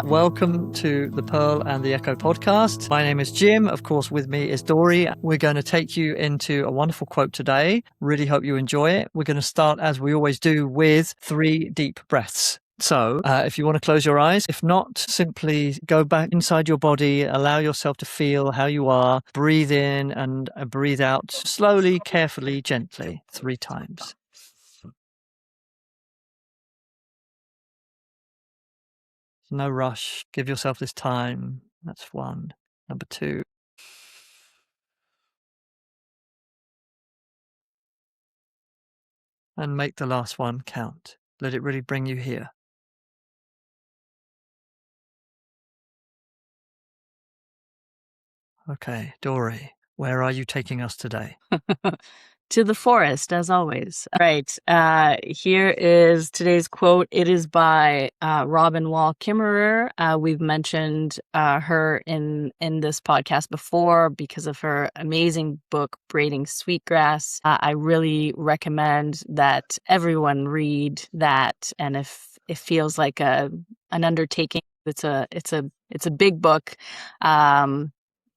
Welcome to the Pearl and the Echo podcast. My name is Jim. Of course, with me is Dory. We're going to take you into a wonderful quote today. Really hope you enjoy it. We're going to start, as we always do, with 3 deep breaths. So if you want to close your eyes, if not, simply go back inside your body, allow yourself to feel how you are, breathe in and breathe out slowly, carefully, gently, 3 times. No rush. Give yourself this time. That's 1. Number 2. And make the last one count. Let it really bring you here. Okay, Dory, where are you taking us today? To the forest, as always. Right. Here is today's quote. It is by Robin Wall Kimmerer. We've mentioned her in this podcast before because of her amazing book, Braiding Sweetgrass. I really recommend that everyone read that. And if it feels like an undertaking, it's a big book.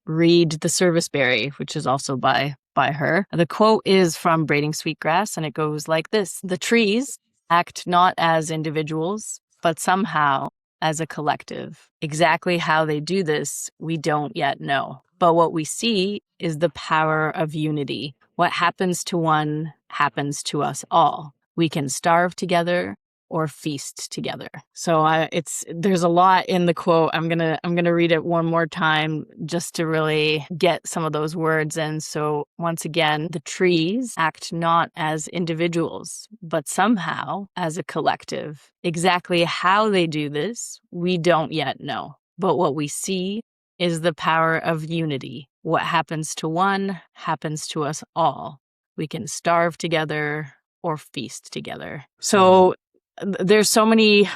Read The Serviceberry, which is also by her. The quote is from Braiding Sweetgrass, and it goes like this: "The trees act not as individuals, but somehow as a collective. Exactly how they do this, we don't yet know. But what we see is the power of unity. What happens to one happens to us all. We can starve together or feast together." So there's a lot in the quote. I'm gonna read it one more time just to really get some of those words in. So once again, the trees act not as individuals, but somehow as a collective. Exactly how they do this, we don't yet know. But what we see is the power of unity. What happens to one happens to us all. We can starve together or feast together. So there's so many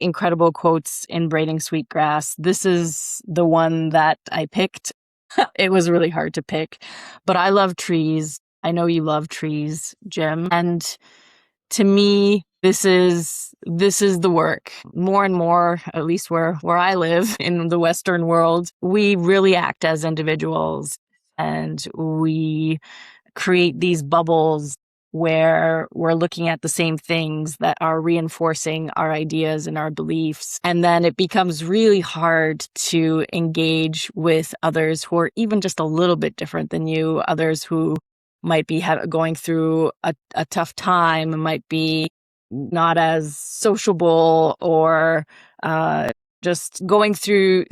incredible quotes in Braiding Sweetgrass. This is the one that I picked. It was really hard to pick, but I love trees. I know you love trees, Jim. And to me, this is the work. More and more, at least where I live in the Western world, we really act as individuals and we create these bubbles where we're looking at the same things that are reinforcing our ideas and our beliefs. And then it becomes really hard to engage with others who are even just a little bit different than you, others who might be going through a tough time, might be not as sociable, or just going through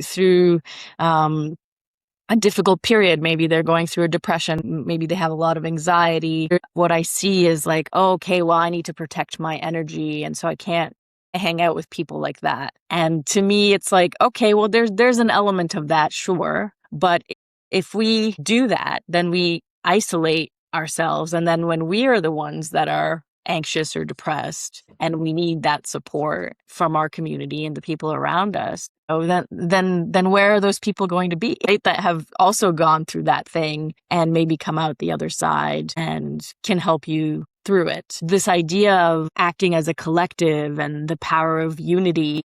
a difficult period. Maybe they're going through a depression. Maybe they have a lot of anxiety. What I see is like, oh, okay, well, I need to protect my energy. And so I can't hang out with people like that. And to me, it's like, okay, well, there's an element of that, sure. But if we do that, then we isolate ourselves. And then when we are the ones that are anxious or depressed and we need that support from our community and the people around us, then where are those people going to be, right, that have also gone through that thing and maybe come out the other side and can help you through it? This idea of acting as a collective and the power of unity,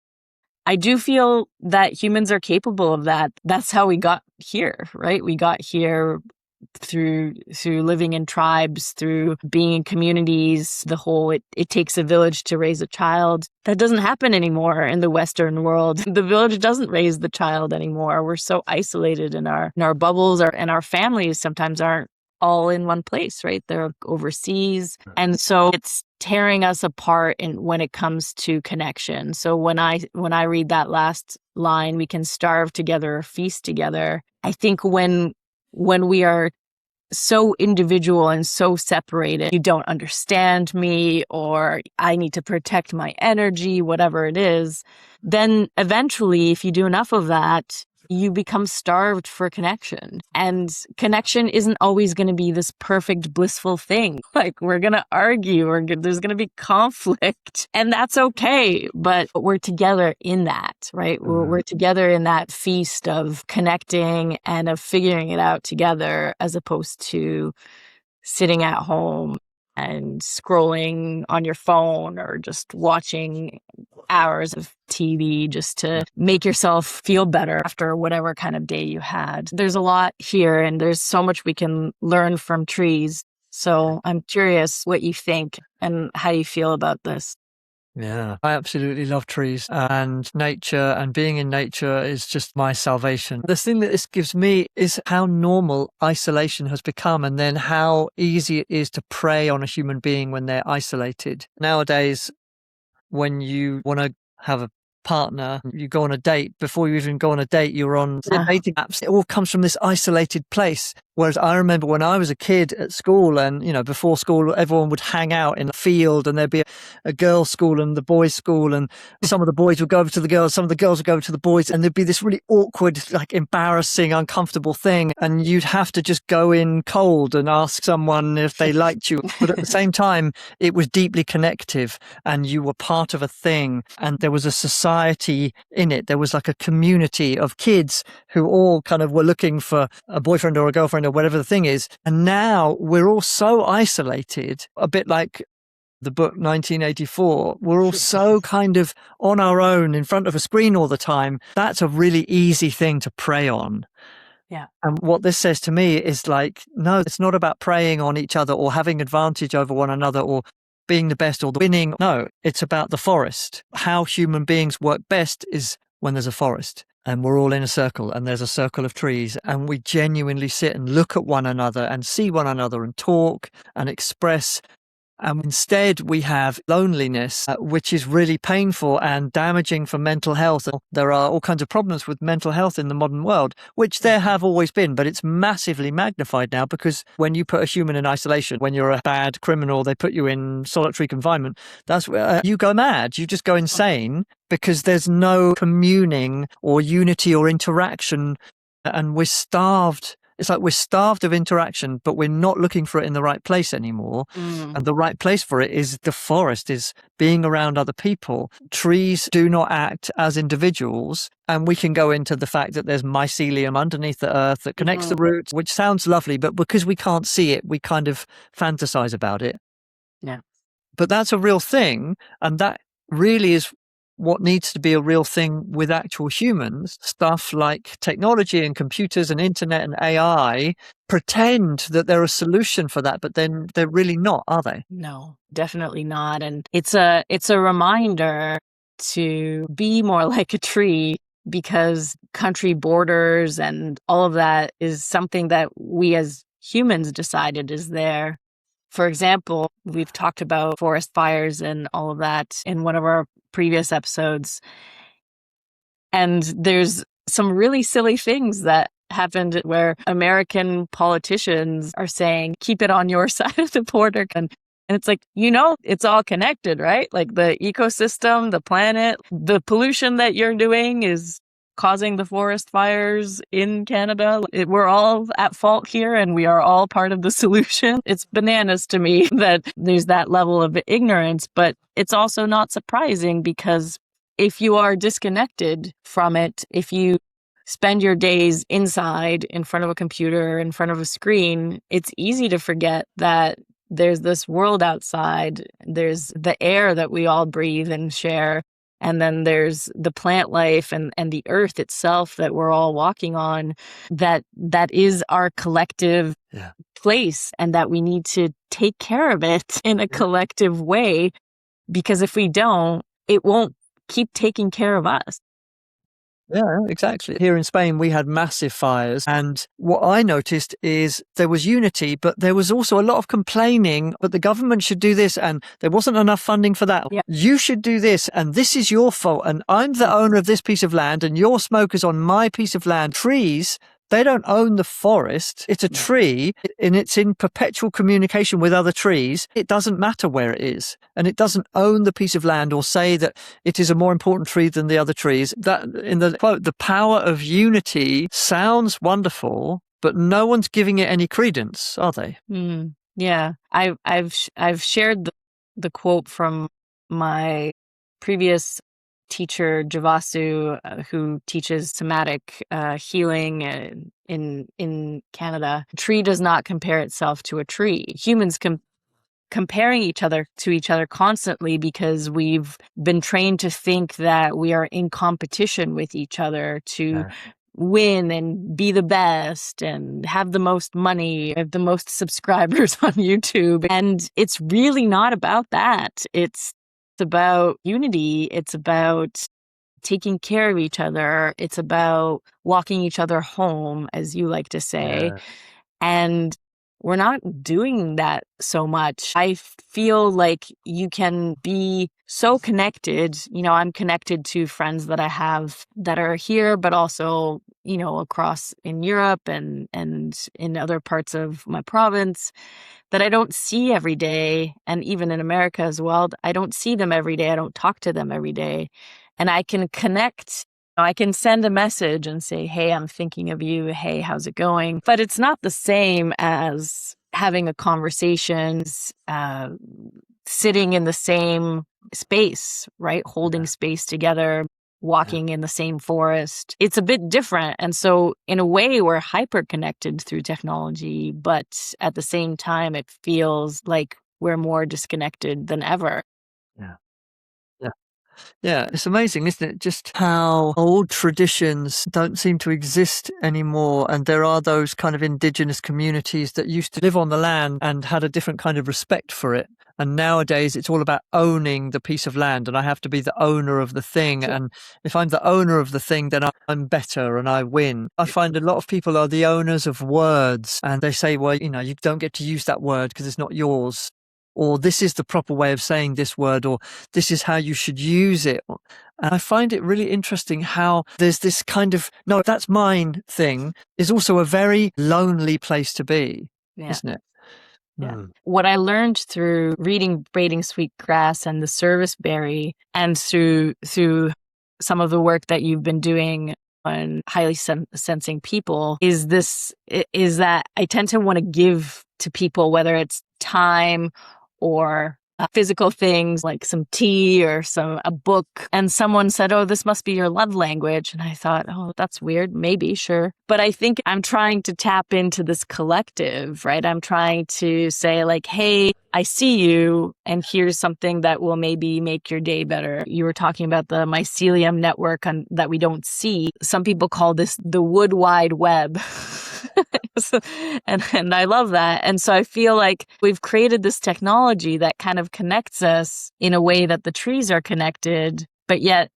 I do feel that humans are capable of that. That's how we got here, right? We got here through living in tribes, through being in communities, the whole it takes a village to raise a child. That doesn't happen anymore in the Western world. The village doesn't raise the child anymore. We're so isolated in our bubbles, and our families sometimes aren't all in one place, right? They're overseas. And so it's tearing us apart when it comes to connection. So when I read that last line, we can starve together or feast together, I think when we are so individual and so separated, you don't understand me, or I need to protect my energy, whatever it is, then eventually, if you do enough of that, you become starved for connection. And connection isn't always going to be this perfect, blissful thing. Like, we're going to argue, there's going to be conflict, and that's okay. But we're together in that, right? We're together in that feast of connecting and of figuring it out together, as opposed to sitting at home and scrolling on your phone or just watching hours of TV just to make yourself feel better after whatever kind of day you had. There's a lot here, and there's so much we can learn from trees. So I'm curious what you think and how you feel about this. Yeah, I absolutely love trees and nature, and being in nature is just my salvation. The thing that this gives me is how normal isolation has become, and then how easy it is to prey on a human being when they're isolated. Nowadays, when you want to have a partner, you go on a date. Before you even go on a date, you're on dating apps. It all comes from this isolated place. Whereas I remember when I was a kid at school, and before school, everyone would hang out in the field, and there'd be a girls' school and the boys' school, and some of the boys would go over to the girls, some of the girls would go over to the boys, and there'd be this really awkward, like embarrassing, uncomfortable thing, and you'd have to just go in cold and ask someone if they liked you. But at the same time, it was deeply connective, and you were part of a thing, and there was a society in it. There was like a community of kids who all kind of were looking for a boyfriend or a girlfriend or whatever the thing is. And now we're all so isolated, a bit like the book 1984. We're all so kind of on our own in front of a screen all the time. That's a really easy thing to prey on. Yeah. And what this says to me is like, no, it's not about preying on each other or having advantage over one another or being the best or the winning. No, it's about the forest. How human beings work best is when there's a forest and we're all in a circle and there's a circle of trees and we genuinely sit and look at one another and see one another and talk and express. And instead, we have loneliness, which is really painful and damaging for mental health. There are all kinds of problems with mental health in the modern world, which there have always been, but it's massively magnified now because when you put a human in isolation, when you're a bad criminal, they put you in solitary confinement, that's where you go mad. You just go insane because there's no communing or unity or interaction, and we're starved. It's like we're starved of interaction, but we're not looking for it in the right place anymore. And the right place for it is the forest, is being around other people. Trees do not act as individuals. And we can go into the fact that there's mycelium underneath the earth that connects the roots, which sounds lovely, but because we can't see it, we kind of fantasize about it. Yeah. But that's a real thing. And that really is what needs to be a real thing with actual humans. Stuff like technology and computers and internet and AI pretend that they're a solution for that, but then they're really not, are they? No, definitely not. And it's a reminder to be more like a tree, because country borders and all of that is something that we as humans decided is there. For example, we've talked about forest fires and all of that in one of our previous episodes. And there's some really silly things that happened where American politicians are saying, keep it on your side of the border. And it's like, it's all connected, right? Like the ecosystem, the planet, the pollution that you're doing is causing the forest fires in Canada. We're all at fault here and we are all part of the solution. It's bananas to me that there's that level of ignorance, but it's also not surprising because if you are disconnected from it, if you spend your days inside in front of a computer, in front of a screen, it's easy to forget that there's this world outside. There's the air that we all breathe and share. And then there's the plant life and the earth itself that we're all walking on, that is our collective place, and that we need to take care of it in a collective way, because if we don't, it won't keep taking care of us. Yeah, exactly. Here in Spain, we had massive fires. And what I noticed is there was unity, but there was also a lot of complaining, but the government should do this and there wasn't enough funding for that. Yeah. You should do this and this is your fault. And I'm the owner of this piece of land and your smoke is on my piece of land. Trees, they don't own the forest. It's a tree and it's in perpetual communication with other trees. It doesn't matter where it is. And it doesn't own the piece of land or say that it is a more important tree than the other trees. That, in the quote, the power of unity sounds wonderful, but no one's giving it any credence, are they? Yeah. I've shared the quote from my previous teacher, Javasu, who teaches somatic healing in Canada. A tree does not compare itself to a tree. Humans comparing each other to each other constantly because we've been trained to think that we are in competition with each other to win and be the best and have the most money, have the most subscribers on YouTube. And it's really not about that. It's about unity. It's about taking care of each other. It's about walking each other home, as you like to say. And we're not doing that so much. I feel like you can be so connected. You know, I'm connected to friends that I have that are here, but also, you know, across in Europe and in other parts of my province that I don't see every day. And even in America as well, I don't see them every day. I don't talk to them every day. And I can connect. I can send a message and say, hey, I'm thinking of you. Hey, how's it going? But it's not the same as having a conversation, sitting in the same space, right? Holding space together, walking in the same forest. It's a bit different. And so in a way, we're hyper connected through technology, but at the same time, it feels like we're more disconnected than ever. Yeah. Yeah, it's amazing, isn't it? Just how old traditions don't seem to exist anymore. And there are those kind of indigenous communities that used to live on the land and had a different kind of respect for it. And nowadays it's all about owning the piece of land, and I have to be the owner of the thing. And if I'm the owner of the thing, then I'm better and I win. I find a lot of people are the owners of words, and they say, well, you know, you don't get to use that word because it's not yours. Or this is the proper way of saying this word, or this is how you should use it. And I find it really interesting how there's this kind of, no, that's mine thing is also a very lonely place to be, isn't it? Yeah. What I learned through reading Braiding Sweetgrass and the serviceberry, and through some of the work that you've been doing on highly sensing people, is that I tend to want to give to people, whether it's time or physical things like some tea or a book. And someone said, oh, this must be your love language. And I thought, oh, that's weird. Maybe, sure. But I think I'm trying to tap into this collective, right? I'm trying to say like, hey, I see you, and here's something that will maybe make your day better. You were talking about the mycelium network that we don't see. Some people call this the wood wide web. And I love that. And so I feel like we've created this technology that kind of connects us in a way that the trees are connected. But yet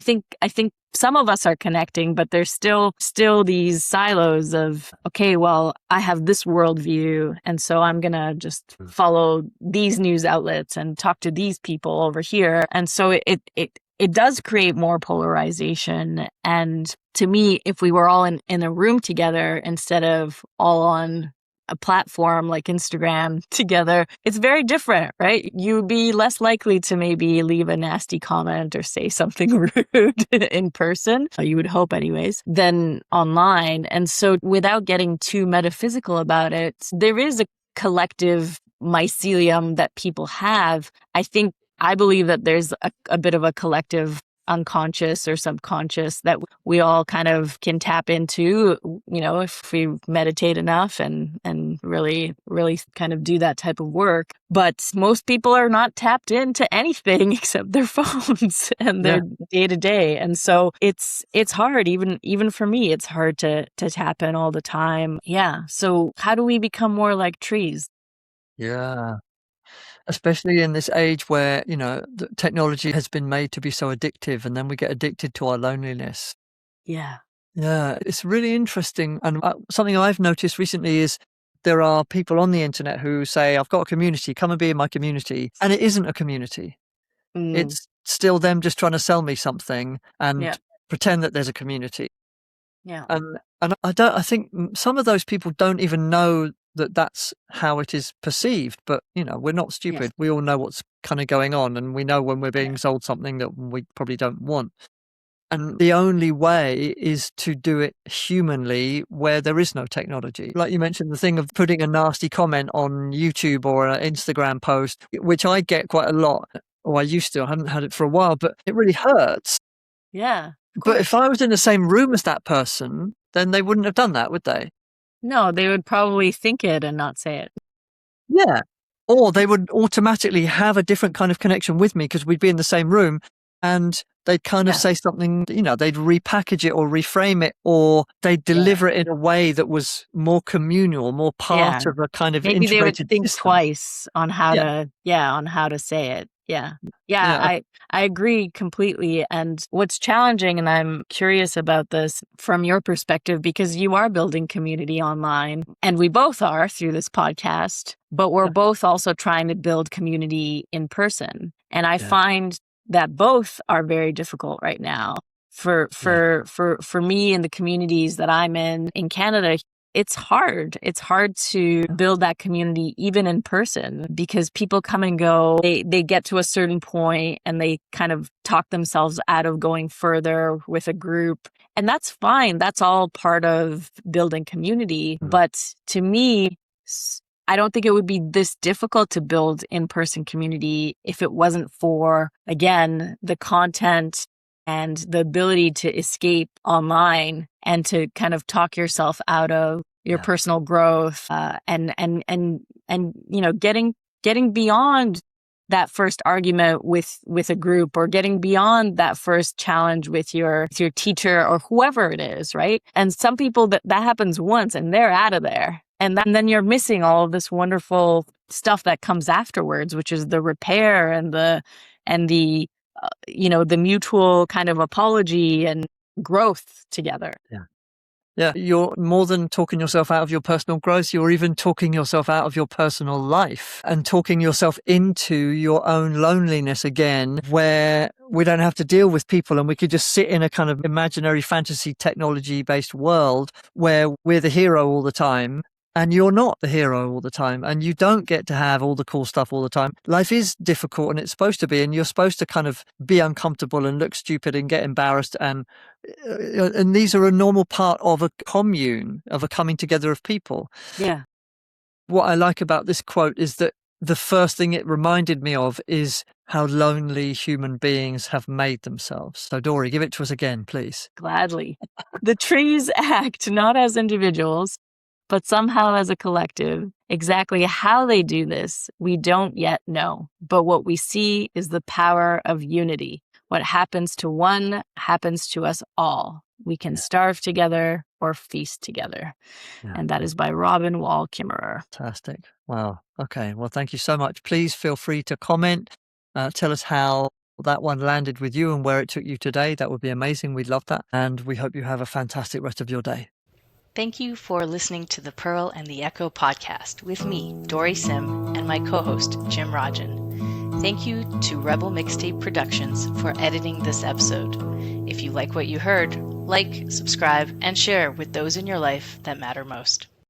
I think some of us are connecting, but there's still these silos of, okay, well, I have this worldview, and so I'm going to just follow these news outlets and talk to these people over here. And so it does create more polarization. And to me, if we were all in a room together instead of all on a platform like Instagram together, it's very different, right? You'd be less likely to maybe leave a nasty comment or say something rude in person, you would hope anyways, than online. And so without getting too metaphysical about it, there is a collective mycelium that people have. I believe that there's a bit of a collective unconscious or subconscious that we all kind of can tap into, you know, if we meditate enough and really, really kind of do that type of work. But most people are not tapped into anything except their phones and their day to day. And so it's hard, even for me, it's hard to tap in all the time. Yeah. So how do we become more like trees? Yeah. Especially in this age where, you know, the technology has been made to be so addictive, and then we get addicted to our loneliness. Yeah. Yeah, it's really interesting. And something I've noticed recently is there are people on the internet who say, I've got a community, come and be in my community. And it isn't a community. It's still them just trying to sell me something and pretend that there's a community. Yeah. And I think some of those people don't even know that that's how it is perceived. But, you know, we're not stupid. We all know what's kind of going on, and we know when we're being sold something that we probably don't want. And the only way is to do it humanly where there is no technology. Like you mentioned, the thing of putting a nasty comment on YouTube or an Instagram post, which I get quite a lot, or I used to. I haven't had it for a while, but it really hurts. Yeah. But if I was in the same room as that person, then they wouldn't have done that, would they? No, they would probably think it and not say it. Yeah. Or they would automatically have a different kind of connection with me because we'd be in the same room, and they'd kind of say something, they'd repackage it or reframe it, or they'd deliver it in a way that was more communal, more part of a kind of maybe they would integrated think system. twice on how to say it. I agree completely. And what's challenging, and I'm curious about this from your perspective, because you are building community online, and we both are through this podcast, but we're both also trying to build community in person. And I find that both are very difficult right now. For me and the communities that I'm in Canada, it's hard. It's hard to build that community even in person, because people come and go. They get to a certain point and they kind of talk themselves out of going further with a group. And that's fine. That's all part of building community. But to me, I don't think it would be this difficult to build in-person community if it wasn't for, again, the content and the ability to escape online and to kind of talk yourself out of your personal growth, and getting beyond that first argument with a group, or getting beyond that first challenge with your teacher or whoever it is, right? And some people that happens once and they're out of there. And then you're missing all of this wonderful stuff that comes afterwards, which is the repair and the the mutual kind of apology and growth together. Yeah, you're more than talking yourself out of your personal growth. You're even talking yourself out of your personal life and talking yourself into your own loneliness again, where we don't have to deal with people and we could just sit in a kind of imaginary fantasy technology-based world where we're the hero all the time. And you're not the hero all the time, and you don't get to have all the cool stuff all the time. Life is difficult, and it's supposed to be, and you're supposed to kind of be uncomfortable and look stupid and get embarrassed. And these are a normal part of a commune, of a coming together of people. Yeah. What I like about this quote is that the first thing it reminded me of is how lonely human beings have made themselves. So, Dory, give it to us again, please. Gladly. The trees act not as individuals, but somehow as a collective. Exactly how they do this, we don't yet know. But what we see is the power of unity. What happens to one happens to us all. We can starve together or feast together. And that is by Robin Wall Kimmerer. Fantastic. Wow. Okay. Well, thank you so much. Please feel free to comment. Tell us how that one landed with you and where it took you today. That would be amazing. We'd love that. And we hope you have a fantastic rest of your day. Thank you for listening to the Pearl and the Echo podcast with me, Dory Sim, and my co-host, Jim Rajan. Thank you to Rebel Mixtape Productions for editing this episode. If you like what you heard, like, subscribe, and share with those in your life that matter most.